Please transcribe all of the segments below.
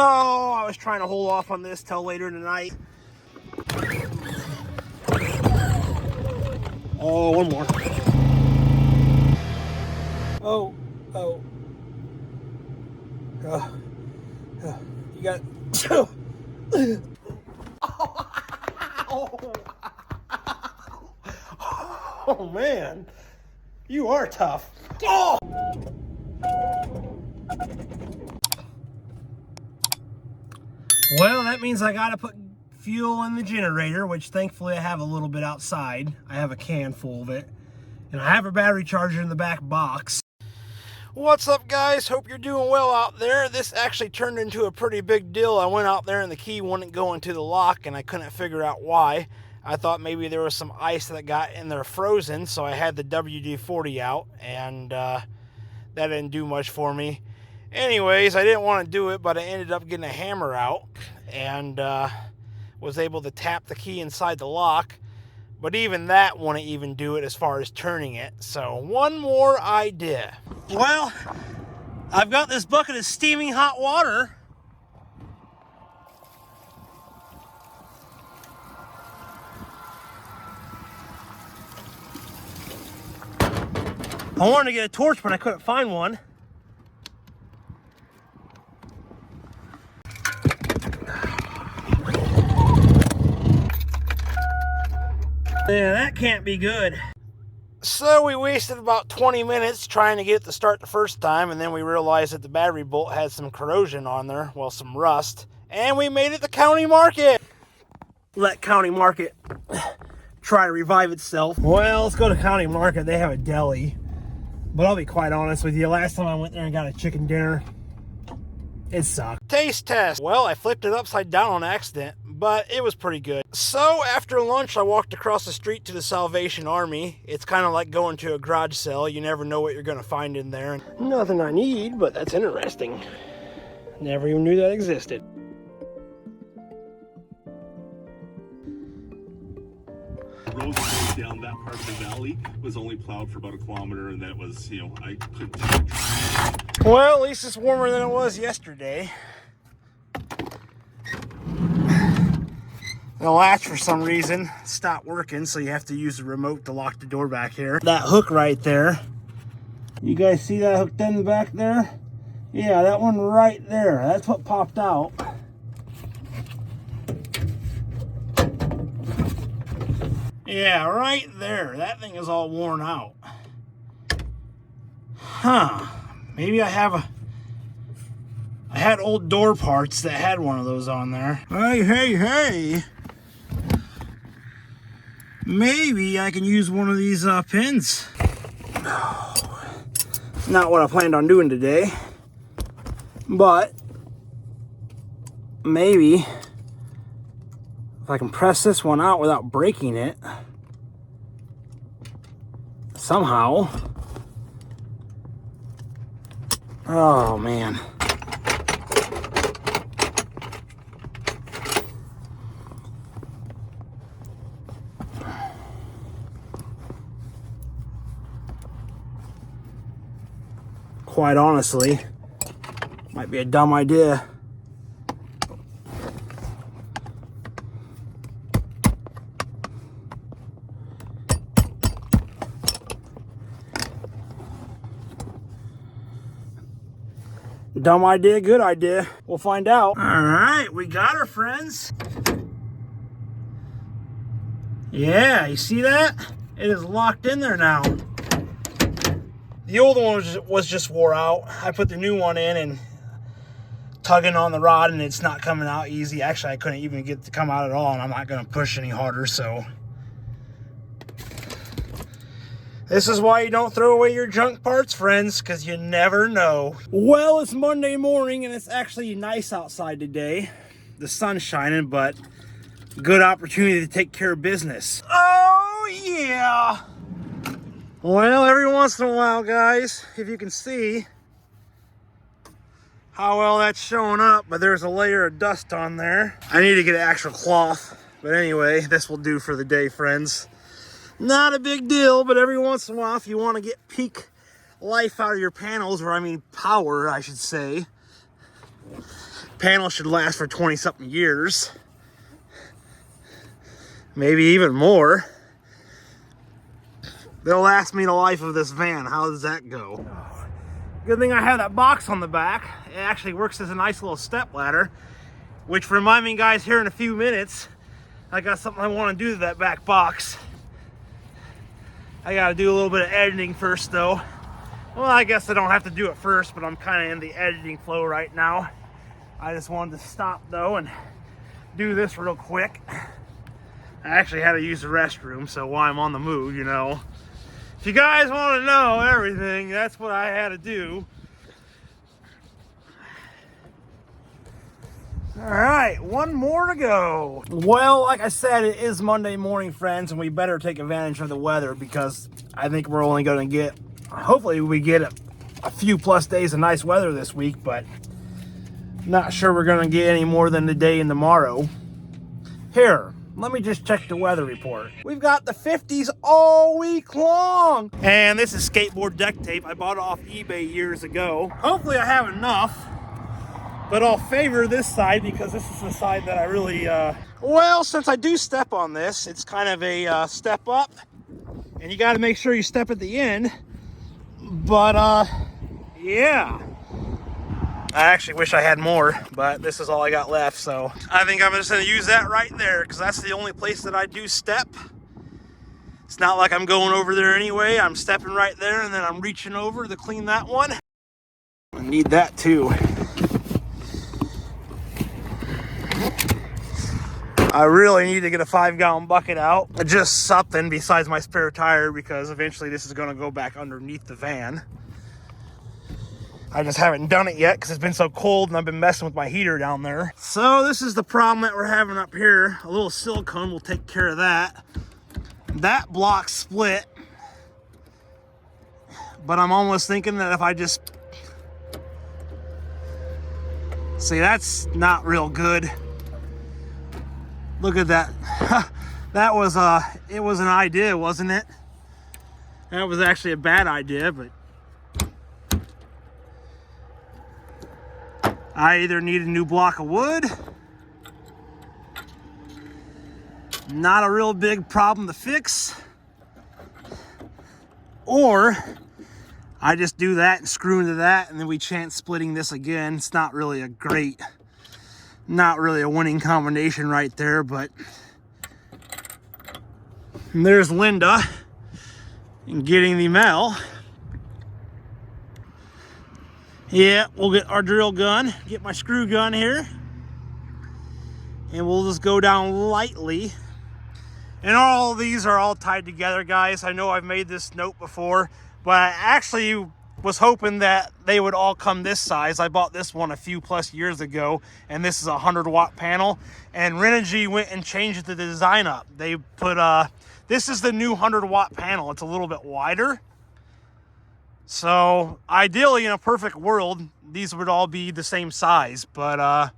Oh, I was trying to hold off on this till later tonight. Oh, one more. Oh. You got. Oh man, you are tough. Oh. Well, that means I gotta put fuel in the generator, which thankfully I have a little bit outside. I have a can full of it. And I have a battery charger in the back box. What's up, guys? Hope you're doing well out there. This actually turned into a pretty big deal. I went out there and the key wouldn't go into the lock and I couldn't figure out why. I thought maybe there was some ice that got in there frozen, so I had the WD-40 out and that didn't do much for me. Anyways, I didn't want to do it, but I ended up getting a hammer out and was able to tap the key inside the lock. But even that wouldn't even do it as far as turning it. So one more idea. Well, I've got this bucket of steaming hot water. I wanted to get a torch, but I couldn't find one. Yeah, that can't be good. So we wasted about 20 minutes trying to get it to start the first time, and then we realized that the battery bolt had some corrosion on there, well, some rust, and we made it to County Market. Let County Market try to revive itself. Well, let's go to County Market. They have a deli, but I'll be quite honest with you, last time I went there and got a chicken dinner, it sucked. Taste test. Well, I flipped it upside down on accident, but it was pretty good. So after lunch, I walked across the street to the Salvation Army. It's kind of like going to a garage sale. You never know what you're going to find in there. Nothing I need, but that's interesting. Never even knew that existed. The road that goes down that part of the valley was only plowed for about 1 kilometer, and that was, you know, I couldn't. Well, at least it's warmer than it was yesterday. The latch, for some reason, stopped working, so you have to use the remote to lock the door back here. That hook right there. You guys see that hooked in the back there? Yeah, that one right there. That's what popped out. Yeah, right there. That thing is all worn out. Huh. Maybe I had old door parts that had one of those on there. Hey. Maybe I can use one of these pins. Not what I planned on doing today, but maybe if I can press this one out without breaking it somehow. Oh man. Quite honestly, might be a dumb idea. Dumb idea, good idea. We'll find out. All right, we got her, friends. Yeah, you see that? It is locked in there now. The old one was just wore out. I put the new one in and tugging on the rod and it's not coming out easy. Actually, I couldn't even get it to come out at all, and I'm not gonna push any harder, so. This is why you don't throw away your junk parts, friends, because you never know. Well, it's Monday morning and it's actually nice outside today. The sun's shining, but good opportunity to take care of business. Oh, yeah. Well, every once in a while, guys, if you can see how well that's showing up, but there's a layer of dust on there. I need to get an actual cloth, but anyway, this will do for the day, friends. Not a big deal, but every once in a while, if you want to get peak life out of your panels, or I mean power, I should say, panel should last for 20-something years. Maybe even more. They'll last me the life of this van. How does that go? Good thing I have that box on the back. It actually works as a nice little step ladder, which remind me, guys, here in a few minutes, I got something I want to do to that back box. I got to do a little bit of editing first, though. Well, I guess I don't have to do it first, but I'm kind of in the editing flow right now. I just wanted to stop, though, and do this real quick. I actually had to use the restroom, so while I'm on the move, you know. If you guys want to know everything, that's what I had to do. All right, one more to go. Well, like I said, it is Monday morning, friends, and we better take advantage of the weather because I think we're only going to get, hopefully we get a few plus days of nice weather this week, but not sure we're going to get any more than today and tomorrow. Here, let me just check the weather report. We've got the 50s all week long. And this is skateboard deck tape. I bought it off eBay years ago. Hopefully I have enough, but I'll favor this side because this is the side that I really, well, since I do step on this, it's kind of a step up, and you got to make sure you step at the end. But, yeah. I actually wish I had more, but this is all I got left, so I think I'm just going to use that right there because that's the only place that I do step. It's not like I'm going over there anyway. I'm stepping right there, and then I'm reaching over to clean that one. I need that too. I really need to get a 5-gallon bucket out. Just something besides my spare tire because eventually this is going to go back underneath the van. I just haven't done it yet because it's been so cold and I've been messing with my heater down there. So this is the problem that we're having up here. A little silicone will take care of that. That block split. But I'm almost thinking that if I just... See, that's not real good. Look at that. That was, it was an idea, wasn't it? That was actually a bad idea, but... I either need a new block of wood, not a real big problem to fix, or I just do that and screw into that and then we chance splitting this again. It's not really a winning combination right there, but there's Linda and getting the mail. Yeah, we'll get our drill gun, get my screw gun here, and we'll just go down lightly. And all of these are all tied together, guys. I know I've made this note before, but I actually was hoping that they would all come this size. I bought this one a few plus years ago, and this is a 100-watt panel. And Renogy went and changed the design up. They put, this is the new 100-watt panel. It's a little bit wider. So ideally, in a perfect world, these would all be the same size, but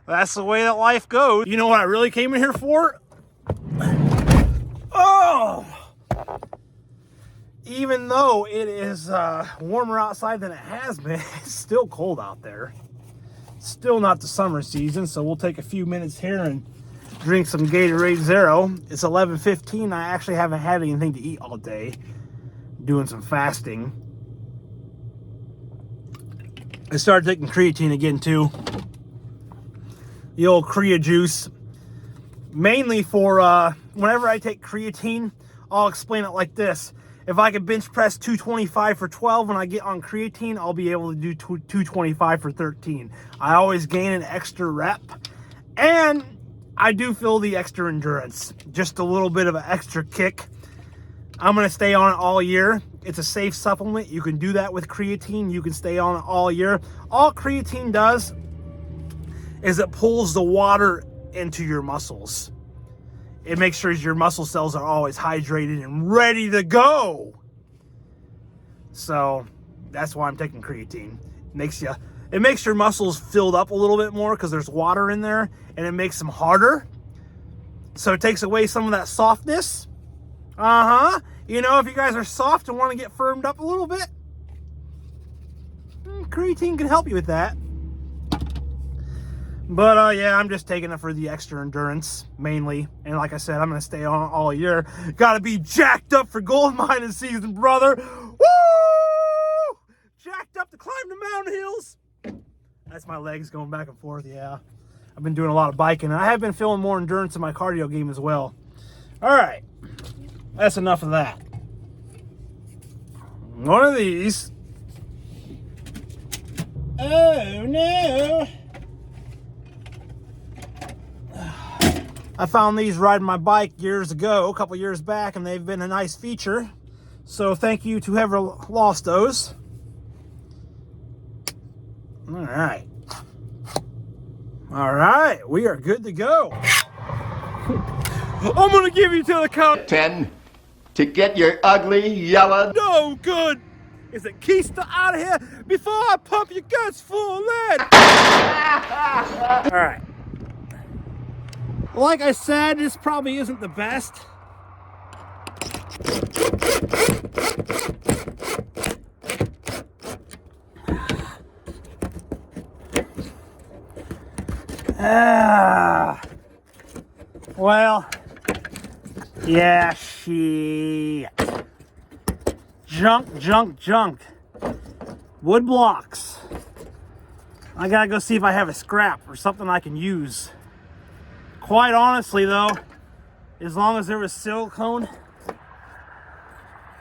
that's the way that life goes. You know what I really came in here for? Oh! Even though it is warmer outside than it has been, it's still cold out there. Still not the summer season, so we'll take a few minutes here and drink some Gatorade Zero. It's 11:15. I actually haven't had anything to eat all day. Doing some fasting. I started taking creatine again too. The old Crea juice. Mainly for whenever I take creatine, I'll explain it like this. If I can bench press 225 for 12 when I get on creatine, I'll be able to do 225 for 13. I always gain an extra rep. And I do feel the extra endurance. Just a little bit of an extra kick. I'm going to stay on it all year. It's a safe supplement. You can do that with creatine. You can stay on it all year. All creatine does is it pulls the water into your muscles. It makes sure your muscle cells are always hydrated and ready to go. So that's why I'm taking creatine. It makes your muscles filled up a little bit more because there's water in there, and it makes them harder. So it takes away some of that softness. You know, if you guys are soft and want to get firmed up a little bit, creatine can help you with that. But yeah, I'm just taking it for the extra endurance mainly. And like I said, I'm going to stay on all year. Got to be jacked up for gold mining season, brother. Woo! Jacked up to climb the mountain hills. That's my legs going back and forth, yeah. I've been doing a lot of biking, and I have been feeling more endurance in my cardio game as well. All right, that's enough of that. One of these. Oh, no. I found these riding my bike years ago, a couple years back, and they've been a nice feature. So thank you to whoever lost those. All right. All right, we are good to go. I'm gonna give you to the count 10 to get your ugly yellow. No good. Is it Keista out of here before I pump your guts full of lead? All right. Like I said, this probably isn't the best. Well, yeah, shit. Junk. Wood blocks. I gotta go see if I have a scrap or something I can use. Quite honestly, though, as long as there was silicone,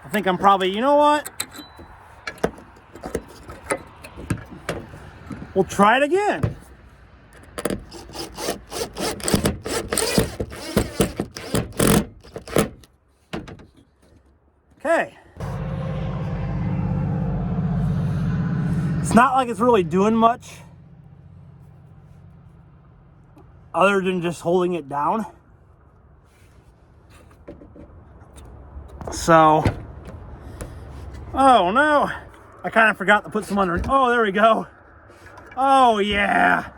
I think I'm probably, you know what? We'll try it again. Okay. It's not like it's really doing much other than just holding it down. So, oh no, I kind of forgot to put some under. Oh, there we go. Oh yeah,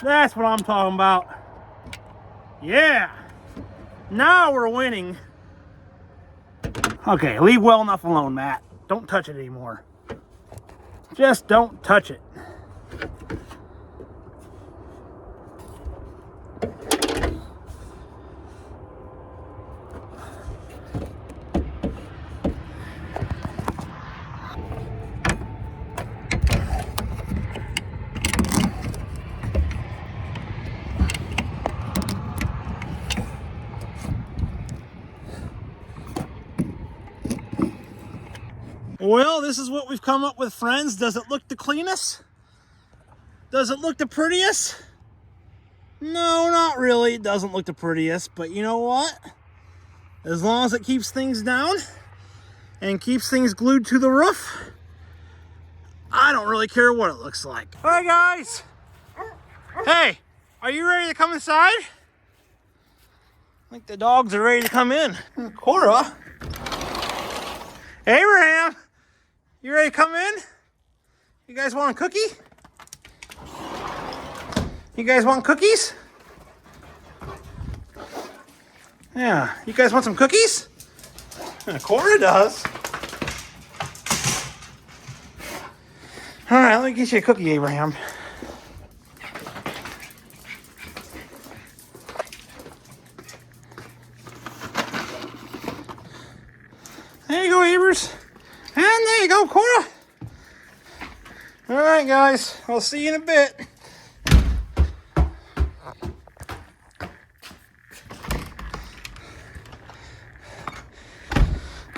that's what I'm talking about. Yeah, now we're winning. Okay, leave well enough alone, Matt. Don't touch it anymore. Just don't touch it. Well, this is what we've come up with, friends. Does it look the cleanest? Does it look the prettiest? No, not really. It doesn't look the prettiest, but you know what? As long as it keeps things down and keeps things glued to the roof, I don't really care what it looks like. All right, guys. Hey, are you ready to come inside? I think the dogs are ready to come in. Cora. Abraham. You ready to come in? You guys want a cookie? You guys want cookies? Yeah, you guys want some cookies? Cora does. All right, let me get you a cookie, Abraham. There you go, Abers. And there you go, Cora. All right, guys. I'll see you in a bit.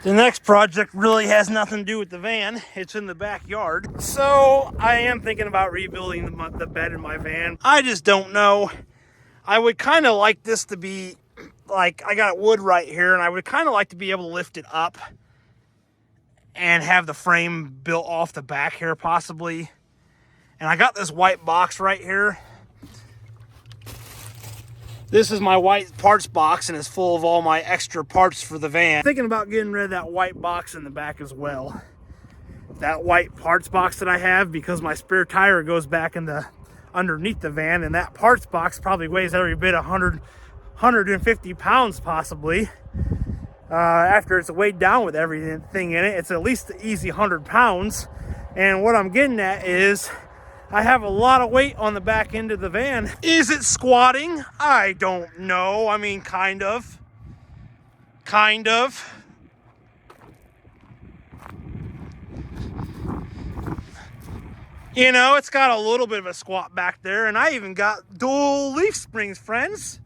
The next project really has nothing to do with the van. It's in the backyard. So I am thinking about rebuilding the bed in my van. I just don't know. I would kind of like this to be like, I got wood right here, and I would kind of like to be able to lift it up and have the frame built off the back here possibly. And I got this white box right here. This is my white parts box, and it's full of all my extra parts for the van. I'm thinking about getting rid of that white box in the back as well. That white parts box that I have, because my spare tire goes back in the underneath the van, and that parts box probably weighs every bit 150 pounds possibly. After it's weighed down with everything in it, it's at least the easy 100 pounds. And what I'm getting at is I have a lot of weight on the back end of the van. Is it squatting? I don't know. I mean, kind of. Kind of. You know, it's got a little bit of a squat back there, and I even got dual leaf springs, friends.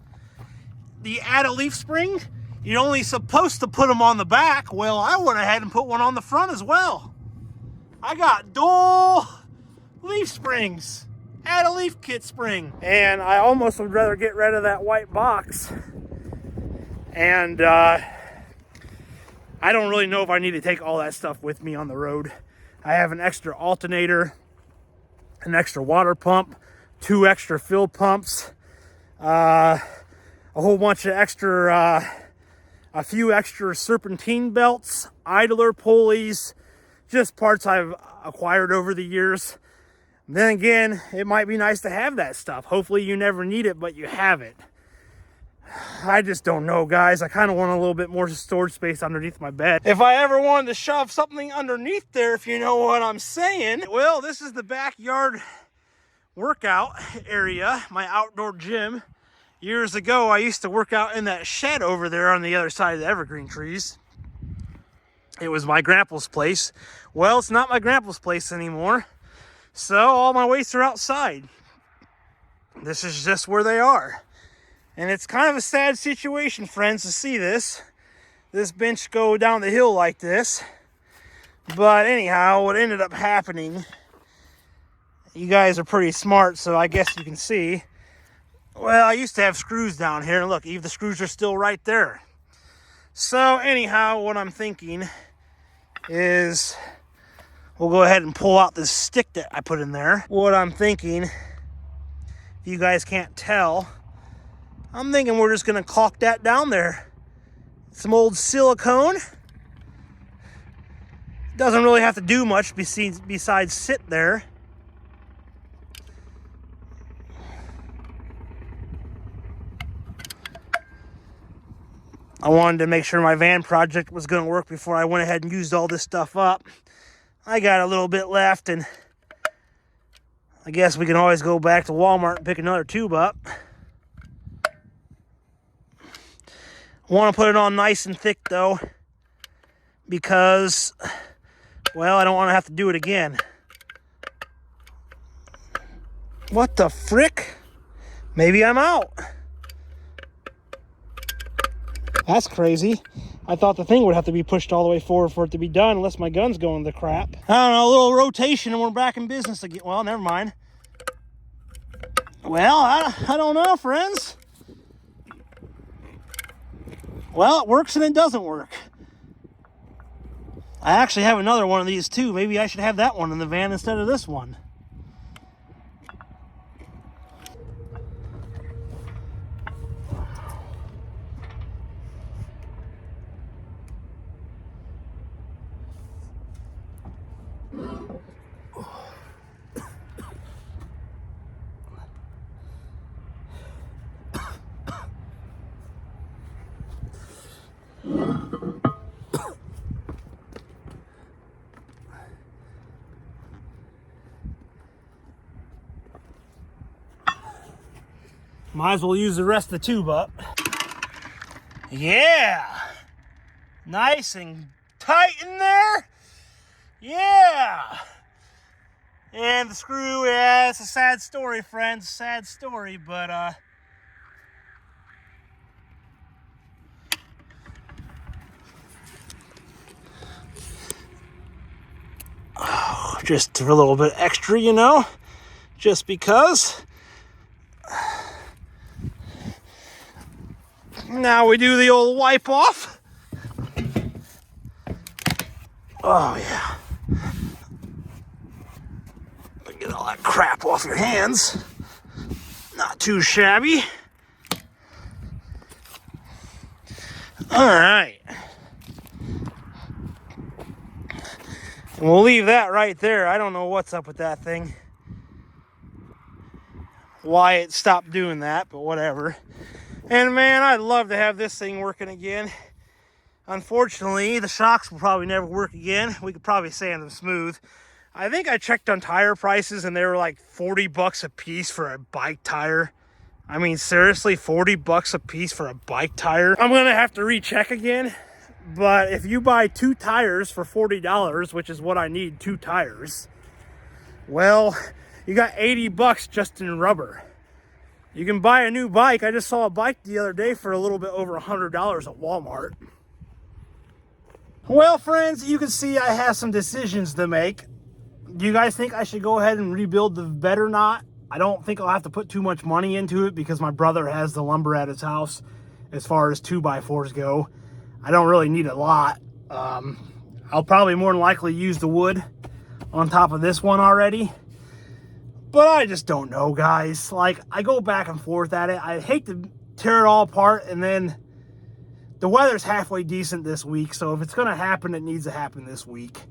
The add a leaf spring, you're only supposed to put them on the back. Well, I went ahead and put one on the front as well. I got dual leaf springs. Add a leaf kit spring. And I almost would rather get rid of that white box. And I don't really know if I need to take all that stuff with me on the road. I have an extra alternator, an extra water pump, 2 extra fill pumps, a whole bunch of extra, a few extra serpentine belts, idler pulleys, just parts I've acquired over the years. Then again, it might be nice to have that stuff. Hopefully you never need it, but you have it. I just don't know, guys. I kind of want a little bit more storage space underneath my bed. If I ever wanted to shove something underneath there, if you know what I'm saying. Well, this is the backyard workout area, my outdoor gym. Years ago, I used to work out in that shed over there on the other side of the evergreen trees. It was my grandpa's place. Well, it's not my grandpa's place anymore. So all my weights are outside. This is just where they are. And it's kind of a sad situation, friends, to see this bench go down the hill like this. But anyhow, what ended up happening, you guys are pretty smart, so I guess you can see. Well, I used to have screws down here, and look, even the screws are still right there. So anyhow, what I'm thinking is we'll go ahead and pull out this stick that I put in there. What I'm thinking, if you guys can't tell, I'm thinking we're just gonna caulk that down there. Some old silicone. Doesn't really have to do much besides sit there. I wanted to make sure my van project was going to work before I went ahead and used all this stuff up. I got a little bit left, and I guess we can always go back to Walmart and pick another tube up. I want to put it on nice and thick, though, because, well, I don't want to have to do it again. What the frick? Maybe I'm out. That's crazy. I thought the thing would have to be pushed all the way forward for it to be done, unless my gun's going to crap. I don't know, a little rotation and we're back in business again. Well, never mind. Well, I don't know, friends. Well, it works and it doesn't work. I actually have another one of these too. Maybe I should have that one in the van instead of this one. Might as well use the rest of the tube up. Yeah! Nice and tight in there. Yeah! And the screw, yeah, it's a sad story, friends. Sad story, but just a little bit extra, you know, just because. Now we do the old wipe off. Oh yeah. Get all that crap off your hands. Not too shabby. All right. And we'll leave that right there. I don't know what's up with that thing. Why it stopped doing that, but whatever. And man, I'd love to have this thing working again. Unfortunately, the shocks will probably never work again. We could probably sand them smooth. I think I checked on tire prices and they were like 40 bucks a piece for a bike tire. I mean, seriously, 40 bucks a piece for a bike tire? I'm gonna have to recheck again. But if you buy 2 tires for $40, which is what I need, 2 tires, well, you got 80 bucks just in rubber. You can buy a new bike. I just saw a bike the other day for a little bit over $100 at Walmart. Well, friends, you can see I have some decisions to make. Do you guys think I should go ahead and rebuild the bed or not? I don't think I'll have to put too much money into it because my brother has the lumber at his house as far as 2x4s go. I don't really need a lot. I'll probably more than likely use the wood on top of this one already. But I just don't know, guys. Like, I go back and forth at it. I hate to tear it all apart, and then the weather's halfway decent this week, so if it's going to happen, it needs to happen this week.